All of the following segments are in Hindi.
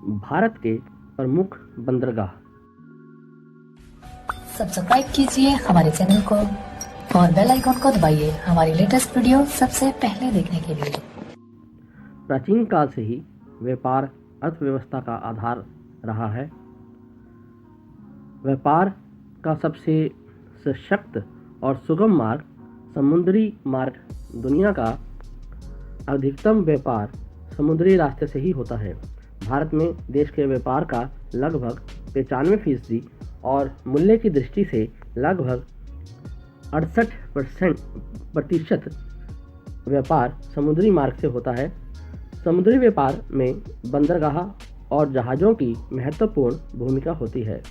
भारत के प्रमुख बंदरगाह। सब्सक्राइब कीजिए हमारे चैनल को और बेल आइकन को दबाइए हमारी लेटेस्ट वीडियो सबसे पहले देखने के लिए। प्राचीन काल से ही व्यापार अर्थव्यवस्था का आधार रहा है। व्यापार का सबसे सशक्त और सुगम मार्ग समुद्री मार्ग। दुनिया का अधिकतम व्यापार समुद्री रास्ते से ही होता है। भारत में देश के व्यापार का लगभग 95% और मूल्य की दृष्टि से लगभग 68% व्यापार समुद्री मार्ग से होता है। समुद्री व्यापार में बंदरगाह और जहाज़ों की महत्वपूर्ण भूमिका होती है।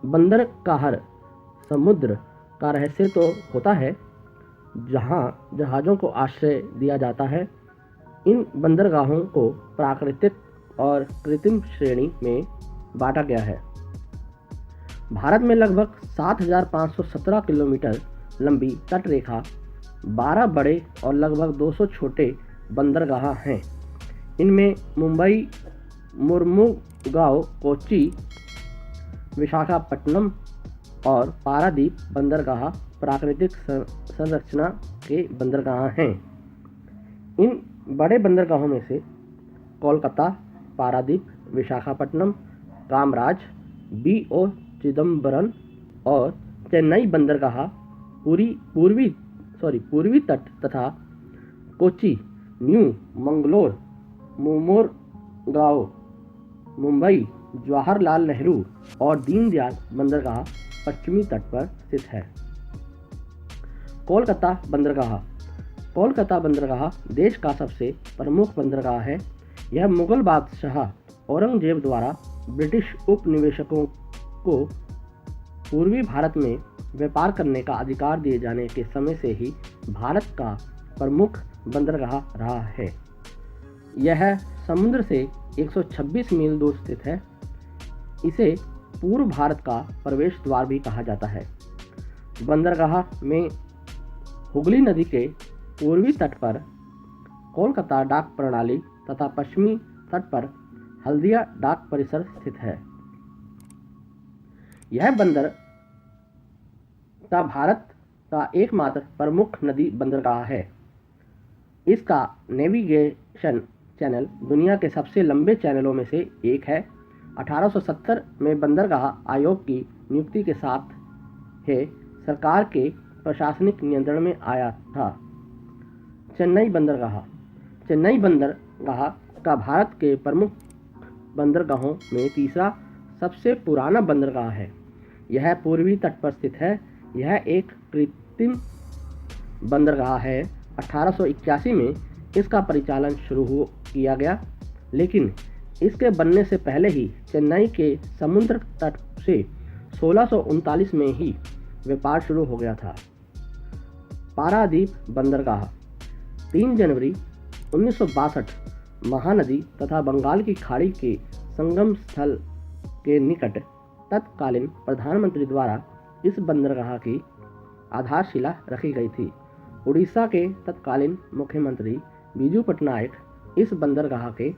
बंदर का हर समुद्र का रहस्य तो होता है जहां जहाज़ों को आश्रय दिया जाता है। इन बंदरगाहों को प्राकृतिक और कृत्रिम श्रेणी में बांटा गया है। भारत में लगभग 7,517 किलोमीटर लंबी तटरेखा, 12 बड़े और लगभग 200 छोटे बंदरगाह हैं। इनमें मुंबई, मुर्मुगांव, कोच्चि, विशाखापट्टनम और पारादीप बंदरगाह प्राकृतिक संरचना के बंदरगाह हैं। इन बड़े बंदरगाहों में से कोलकाता, पारादीप, विशाखापट्टनम, कामराज, B.O. चिदम्बरम और चेन्नई बंदरगाह पूर्वी तट तथा कोच्चि, न्यू मंगलोर, मोरगांव, मुंबई, जवाहरलाल नेहरू और दीनदयाल बंदरगाह पश्चिमी तट पर स्थित है। कोलकाता बंदरगाह देश का सबसे प्रमुख बंदरगाह है। यह मुगल बादशाह औरंगजेब द्वारा ब्रिटिश उपनिवेशकों को पूर्वी भारत में व्यापार करने का अधिकार दिए जाने के समय से ही भारत का प्रमुख बंदरगाह रहा है। यह समुद्र से 126 मील दूर स्थित है। इसे पूर्व भारत का प्रवेश द्वार भी कहा जाता है। बंदरगाह में हुगली नदी के पूर्वी तट पर कोलकाता डाक प्रणाली तथा पश्चिमी तट पर हल्दिया डाक परिसर स्थित है। यह बंदर का भारत का एकमात्र प्रमुख नदी बंदरगाह है। इसका नेविगेशन चैनल दुनिया के सबसे लंबे चैनलों में से एक है। 1870 में बंदरगाह आयोग की नियुक्ति के साथ है सरकार के प्रशासनिक नियंत्रण में आया था। चेन्नई बंदरगाह का भारत के प्रमुख बंदरगाहों में तीसरा सबसे पुराना बंदरगाह है। यह पूर्वी तट पर स्थित है। यह एक कृत्रिम बंदरगाह है। 1881 में इसका परिचालन शुरू किया गया, लेकिन इसके बनने से पहले ही चेन्नई के समुद्र तट से 1639 में ही व्यापार शुरू हो गया था। पारादीप बंदरगाह 3 जनवरी 1962 महानदी तथा बंगाल की खाड़ी के संगम स्थल के निकट तत्कालीन प्रधानमंत्री द्वारा इस बंदरगाह की आधारशिला रखी गई थी। उड़ीसा के तत्कालीन मुख्यमंत्री बीजू पटनायक इस बंदरगाह के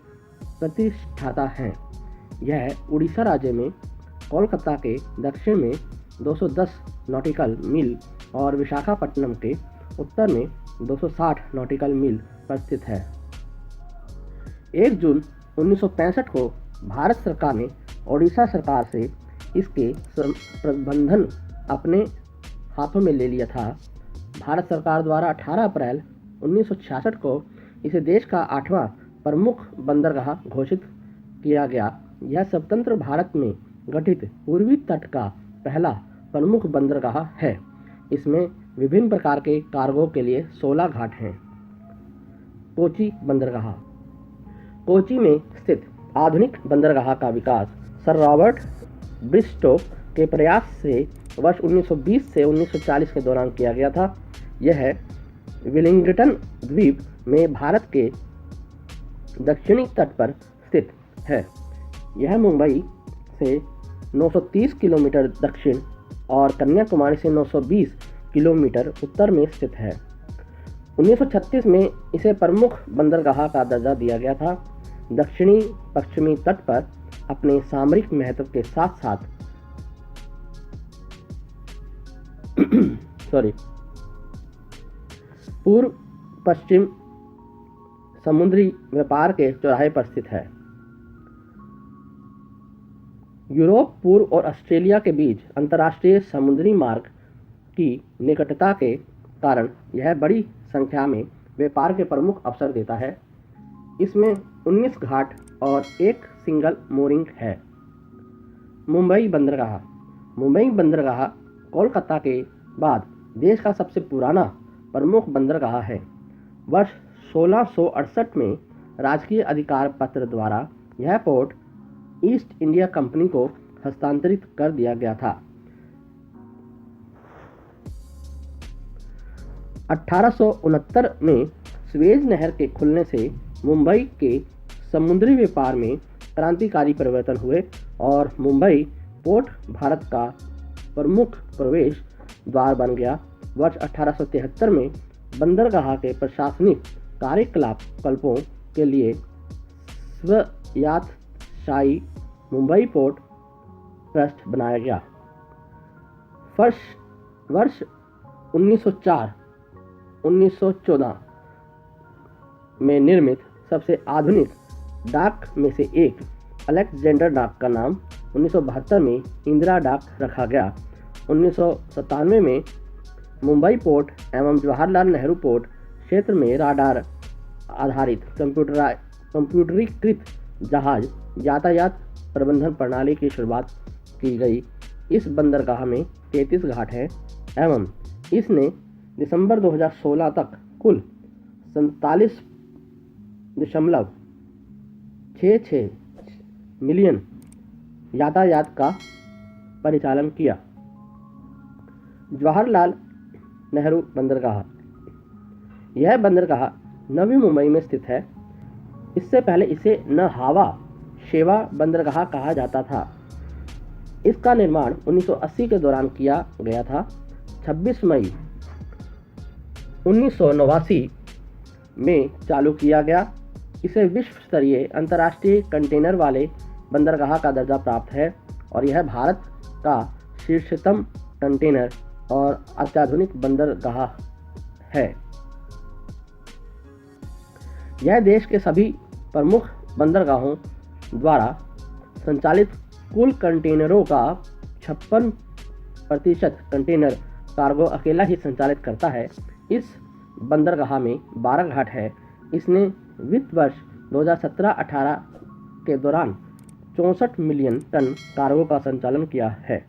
प्रतिष्ठाता हैं। यह उड़ीसा राज्य में कोलकाता के दक्षिण में 210 नॉटिकल मील और विशाखापट्टनम के उत्तर में 260 नॉटिकल मील पर स्थित है। 1 जून 1965 को भारत सरकार ने ओडिशा सरकार से इसके प्रबंधन अपने हाथों में ले लिया था। भारत सरकार द्वारा 18 अप्रैल 1966 को इसे देश का 8वां प्रमुख बंदरगाह घोषित किया गया। यह स्वतंत्र भारत में गठित पूर्वी तट का पहला प्रमुख बंदरगाह है। इसमें विभिन्न प्रकार के कार्गो के लिए 16 घाट हैं। कोच्चि बंदरगाह कोच्चि में स्थित आधुनिक बंदरगाह का विकास सर रॉबर्ट ब्रिस्टो के प्रयास से वर्ष 1920 से 1940 के दौरान किया गया था। यह वेलिंगटन द्वीप में भारत के दक्षिणी तट पर स्थित है। यह मुंबई से 930 किलोमीटर दक्षिण और कन्याकुमारी से 920 किलोमीटर उत्तर में स्थित है। 1936 में इसे प्रमुख बंदरगाह का दर्जा दिया गया था। दक्षिणी पश्चिमी तट पर अपने सामरिक महत्व के साथ साथ पूर्व पश्चिम समुद्री व्यापार के चौराहे पर स्थित है। यूरोप, पूर्व और ऑस्ट्रेलिया के बीच अंतर्राष्ट्रीय समुद्री मार्ग की निकटता के कारण यह बड़ी संख्या में व्यापार के प्रमुख अवसर देता है। इसमें 19 घाट और एक सिंगल mooring है। मुंबई बंदरगाह। मुंबई बंदरगाह कोलकाता के बाद देश का सबसे पुराना प्रमुख बंदरगाह है। वर्ष 1668 में राजकीय अधिकार पत्र द्वारा यह पोर्ट ईस्ट इंडिया कंपनी को हस्तांतरित कर दिया गया था। 1869 में स्वेज नहर के खुलने से मुंबई के समुद्री व्यापार में क्रांतिकारी परिवर्तन हुए और मुंबई पोर्ट भारत का प्रमुख प्रवेश द्वार बन गया। वर्ष 1873 में बंदरगाह के प्रशासनिक कार्यकलापों के लिए स्वायत्तशासी मुंबई पोर्ट ट्रस्ट बनाया गया। वर्ष 1904-1914 में निर्मित सबसे आधुनिक डाक में से एक अलेक्जेंडर डाक का नाम 1972 में इंदिरा डाक रखा गया। 1997 में मुंबई पोर्ट एवं जवाहरलाल नेहरू पोर्ट क्षेत्र में राडार आधारित कंप्यूटरीकृत जहाज यातायात प्रबंधन प्रणाली की शुरुआत की गई। इस बंदरगाह में 33 घाट हैं एवं इसने दिसंबर 2016 तक कुल 47.66 मिलियन यातायात का परिचालन किया। जवाहरलाल नेहरू बंदरगाह। यह बंदरगाह नवी मुंबई में स्थित है। इससे पहले इसे नहावा शेवा बंदरगाह कहा जाता था। इसका निर्माण 1980 के दौरान किया गया था। 26 मई 1989 में चालू किया गया। इसे विश्व स्तरीय अंतर्राष्ट्रीय कंटेनर वाले बंदरगाह का दर्जा प्राप्त है और यह भारत का शीर्षतम कंटेनर और अत्याधुनिक बंदरगाह है। यह देश के सभी प्रमुख बंदरगाहों द्वारा संचालित कुल कंटेनरों का 56% कंटेनर कार्गो अकेला ही संचालित करता है। इस बंदरगाह में 12 घाट है। इसने वित्त वर्ष 2017-18 के दौरान 64 मिलियन टन कार्गो का संचालन किया है।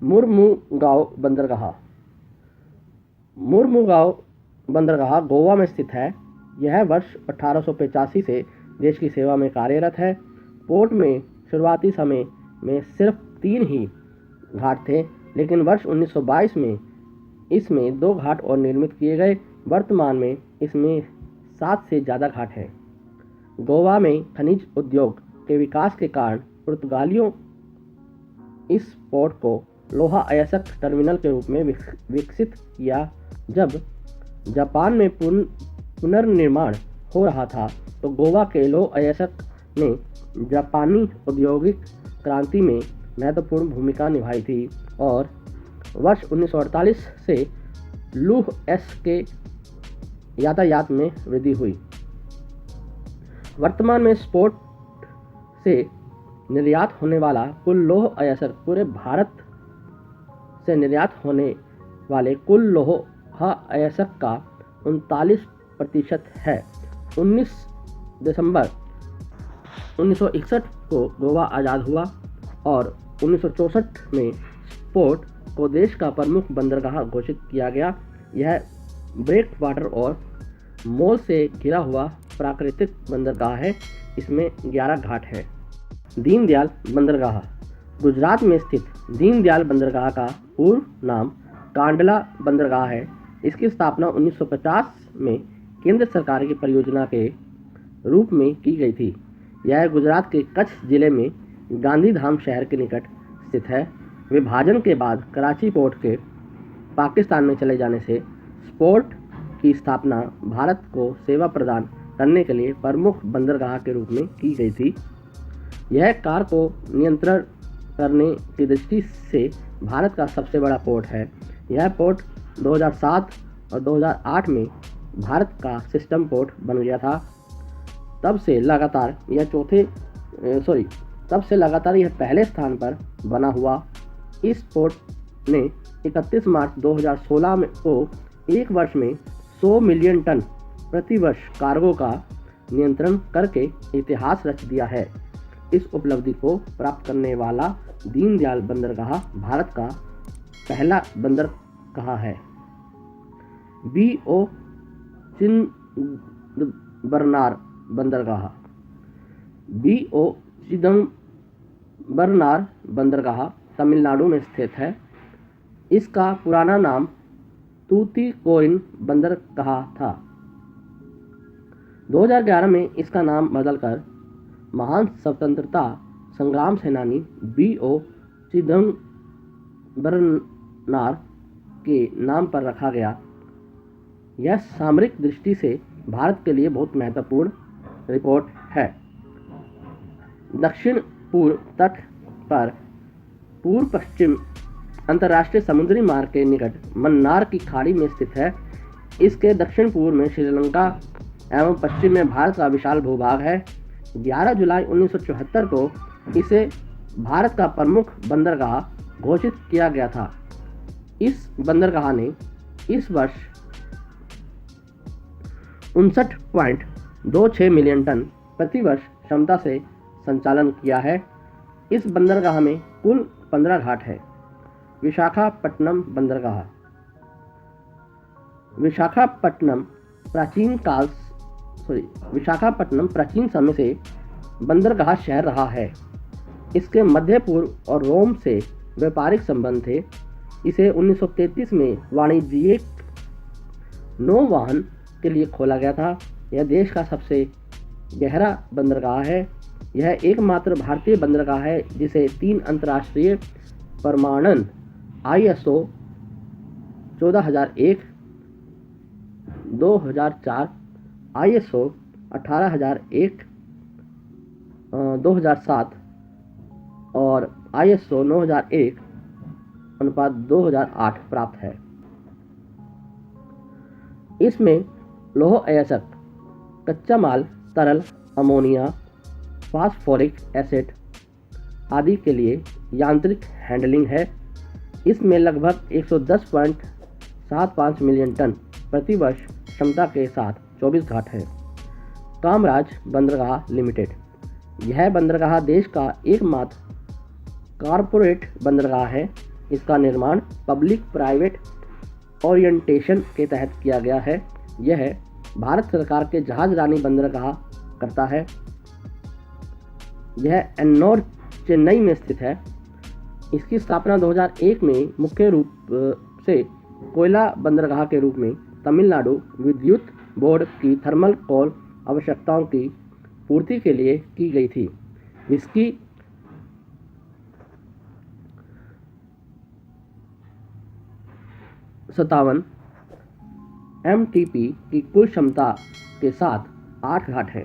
मुर्मुगांव बंदरगाह। मुर्मुगांव बंदरगाह गोवा में स्थित है। यह वर्ष 1885 से देश की सेवा में कार्यरत है। पोर्ट में शुरुआती समय में सिर्फ 3 ही घाट थे, लेकिन वर्ष 1922 में इसमें 2 घाट और निर्मित किए गए। वर्तमान में इसमें 7 से ज़्यादा घाट हैं। गोवा में खनिज उद्योग के विकास के कारण पुर्तगालियों इस पोर्ट को लोहा अयस्क टर्मिनल के रूप में विकसित किया। जब जापान में पुनर्निर्माण हो रहा था तो गोवा के लोह अयस्क ने जापानी औद्योगिक क्रांति में महत्वपूर्ण भूमिका निभाई थी और वर्ष 1948 से लौह अयस्क के यातायात में वृद्धि हुई। वर्तमान में इस पोर्ट से निर्यात होने वाला कुल लौह अयस्क पूरे भारत से निर्यात होने वाले कुल लौह अयस्क का 39% है। 19 दिसंबर 1961 को गोवा आज़ाद हुआ और 1964 में पोर्ट को देश का प्रमुख बंदरगाह घोषित किया गया। यह ब्रेक वाटर और मोल से घिरा हुआ प्राकृतिक बंदरगाह है। इसमें 11 घाट हैं। दीनदयाल बंदरगाह। गुजरात में स्थित दीनदयाल बंदरगाह का पूर्व नाम कांडला बंदरगाह है। इसकी स्थापना 1950 में केंद्र सरकार की परियोजना के रूप में की गई थी। यह गुजरात के कच्छ जिले में गांधीधाम शहर के निकट स्थित है। विभाजन के बाद कराची पोर्ट के पाकिस्तान में चले जाने से पोर्ट की स्थापना भारत को सेवा प्रदान करने के लिए प्रमुख बंदरगाह के रूप में की गई थी। यह कार को नियंत्रण करने की दृष्टि से भारत का सबसे बड़ा पोर्ट है। यह पोर्ट 2007 और 2008 में भारत का सिस्टम पोर्ट बन गया था। तब से लगातार यह पहले स्थान पर बना हुआ। इस पोर्ट ने 31 मार्च 2016 को एक वर्ष में 100 मिलियन टन प्रति वर्ष कार्गो का नियंत्रण करके इतिहास रच दिया है। इस उपलब्धि को प्राप्त करने वाला दीनदयाल बंदरगाह भारत का पहला बंदरगाह है। B.O. चिदंबरनार बंदरगाह। B.O. चिदंबरनार बंदरगाह तमिलनाडु में स्थित है। इसका पुराना नाम तूतीकोरिन बंदरगाह था। 2011 में इसका नाम बदलकर महान स्वतंत्रता संग्राम सेनानी B.O. चिदंबरनार के नाम पर रखा गया। यह सामरिक दृष्टि से भारत के लिए बहुत महत्वपूर्ण रिपोर्ट है। दक्षिण पूर्व तट पर पूर्व पश्चिम अंतर्राष्ट्रीय समुद्री मार्ग के निकट मन्नार की खाड़ी में स्थित है। इसके दक्षिण पूर्व में श्रीलंका एवं पश्चिम में भारत का विशाल भूभाग है। 11 जुलाई 1974 को इसे भारत का प्रमुख बंदरगाह घोषित किया गया था। इस बंदरगाह ने इस वर्ष 59.26 मिलियन टन प्रति वर्ष क्षमता से संचालन किया है। इस बंदरगाह में कुल 15 घाट है। विशाखापट्टनम बंदरगाह। विशाखापट्टनम प्राचीन समय से बंदरगाह शहर रहा है। इसके मध्य पूर्व और रोम से व्यापारिक संबंध थे। इसे 1933 में वाणिज्यिक नौवहन के लिए खोला गया था। यह देश का सबसे गहरा बंदरगाह है। यह एकमात्र भारतीय बंदरगाह है जिसे 3 अंतर्राष्ट्रीय प्रमाणन ISO 14001, 2004, ISO 18001, 2007 और ISO 9001/2008 प्राप्त है। इसमें लौह अयस्क, कच्चा माल, तरल अमोनिया, फास्फोरिक एसिड आदि के लिए यांत्रिक हैंडलिंग है। इसमें लगभग 110.75 मिलियन टन प्रति वर्ष क्षमता के साथ 24 घाट हैं। कामराज बंदरगाह लिमिटेड। यह बंदरगाह देश का एकमात्र कॉरपोरेट बंदरगाह है। इसका निर्माण पब्लिक प्राइवेट ओरिएंटेशन के तहत किया गया है। यह भारत सरकार के जहाज रानी बंदरगाह करता है। यह एन्नोर चेन्नई में स्थित है। इसकी स्थापना 2001 में मुख्य रूप से कोयला बंदरगाह के रूप में तमिलनाडु विद्युत बोर्ड की थर्मल कोल आवश्यकताओं की पूर्ति के लिए की गई थी। इसकी सत्तावन MTP की कुल क्षमता के साथ 8 घाट है।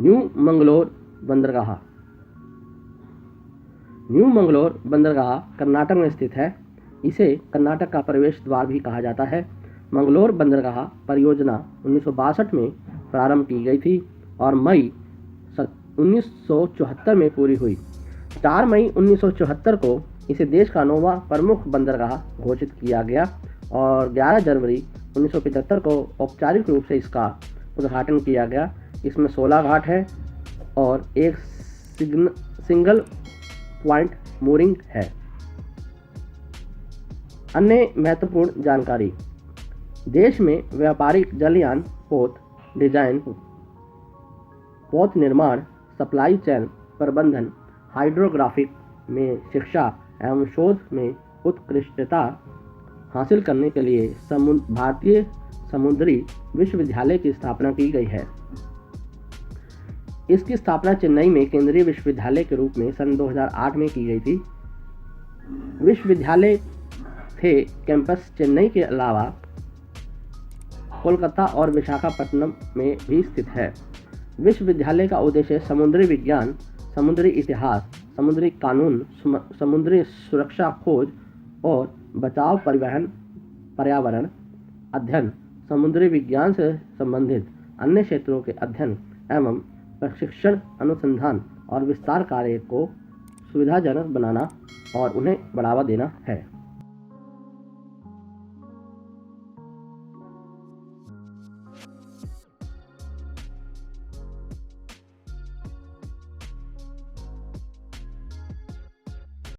न्यू मंगलोर बंदरगाह। न्यू मंगलोर बंदरगाह कर्नाटक में स्थित है। इसे कर्नाटक का प्रवेश द्वार भी कहा जाता है। मंगलोर बंदरगाह परियोजना 1962 में प्रारंभ की गई थी और मई 1974 में पूरी हुई। 4 मई 1974 को इसे देश का 9वां प्रमुख बंदरगाह घोषित किया गया और 11 जनवरी 1975 को औपचारिक रूप से इसका उद्घाटन किया गया। इसमें 16 घाट है और एक सिंगल पॉइंट मूरिंग है। अन्य महत्वपूर्ण जानकारी। देश में व्यापारिक जलयान पोत डिजाइन, पोत निर्माण, सप्लाई चेन प्रबंधन, हाइड्रोग्राफिक में शिक्षा एवं शोध में उत्कृष्टता हासिल करने के लिए भारतीय समुद्री विश्वविद्यालय की स्थापना की गई है। इसकी स्थापना चेन्नई में केंद्रीय विश्वविद्यालय के रूप में सन 2008 में की गई थी। विश्वविद्यालय थे कैंपस चेन्नई के अलावा कोलकाता और विशाखापट्टनम में भी स्थित है। विश्वविद्यालय का उद्देश्य समुद्री विज्ञान, समुद्री इतिहास, समुद्री कानून, समुद्री सुरक्षा, खोज और बचाव, परिवहन, पर्यावरण अध्ययन, समुद्री विज्ञान से संबंधित अन्य क्षेत्रों के अध्ययन एवं प्रशिक्षण, अनुसंधान और विस्तार कार्य को सुविधाजनक बनाना और उन्हें बढ़ावा देना है।